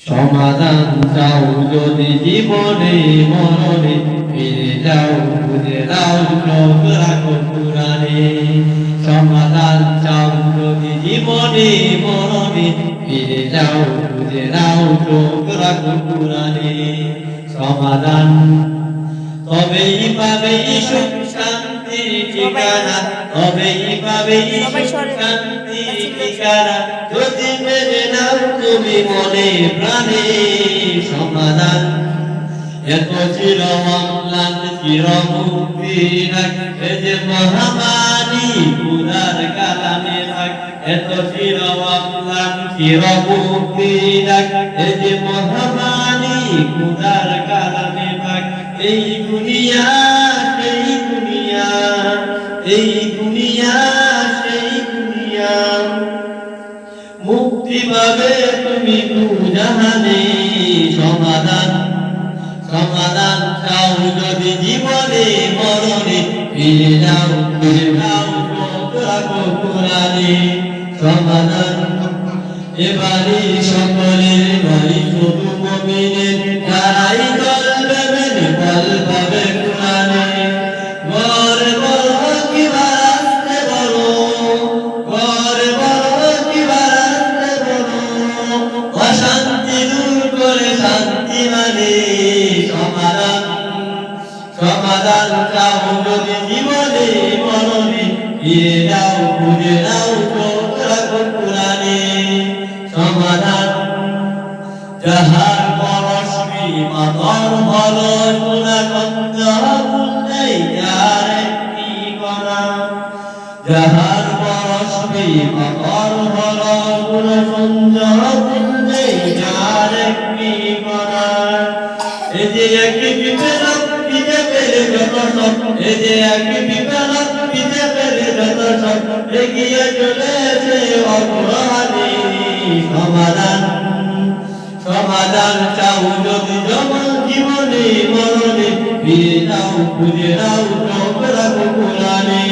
সমাধান চাও যদি জীবনে মরণে ফিরে যাও খুঁজে নাও চোখ রাখো কুরআনে সমাধান চাও যদি জীবনে মরণে ফিরে যাও খুঁজে নাও চোখ রাখো কুরআনে সমাধান তবেই পাবে সুখ শান্তির ঠিকানা তবেই পাবে সুখ শান্তির ঠিকানা যদি মেনে নাও তুমি মনে প্রাণে সমাধান এত চির অম্লান চির মুক্তি রাখ এ যে মহামানী খোদার কালামে রাখ এত চির অম্লান চির মুক্তি রাখ এ যে মহামানী খোদার কালামে রাখ এই দুনিয়া সেই দুনিয়া এই দুনিয়া সেই দুনিয়া মুক্তি পাবে তুমি দুজাহানে সমাধান সমাধান চাও যদি জীবনে মরণে ফিরে যাও খুঁজে নাও চোখ রাখো কুরআনে সমাধান এবারে সকলের নয় শুধু মুমিনের যারাই চলবে মেনে ফল পাবে কুরআনে ঘরে বড় কি বারাস্তে বড় ঘরে বড় কি বারাস্তে বড় অশান্তি দূর করে শান্তি মানে সমাধান সমাধান চাও যদি জীবনে মরণে ফিরে যাও খুঁজে নাও চোখ রাখো কুরআনে সমাধান যাহার পরশি মাতর ভালো সোনা গন্ধ নেই যার একটি কণা যাহার পরশি মাতর ভালো সোনা সঞ্জয় নেই যার একটি কণা এই যে একটি বিপেলক পিছে পেলে যত সব এই যে একটি বিপেলক পিছে পেলে যত সব এগিয়ে চলেছে অগ্রহারি সমাধান সমাধান চাও যদি জীবনে মরণে ফিরে যাও খুঁজে নাও চোখ রাখো কুরআনে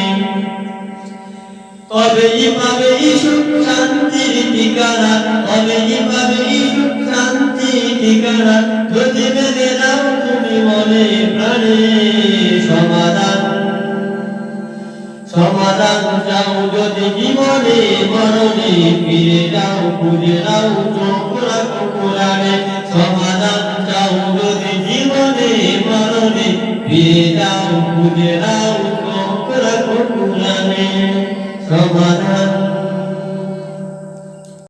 তবেই পাবে সুখ শান্তির ঠিকানা তবেই পাবে সুখ শান্তির ঠিকানা যদি মেনে নাও তুমি মনে প্রাণে সমাধান সমাধান চাও যদি জীবনে মরণে ফিরে যাও খুঁজে নাও চোখ রাখো কুরআনে সমাধান চাও যদি জীবনে মরণে ফিরে যাও খুঁজে নাও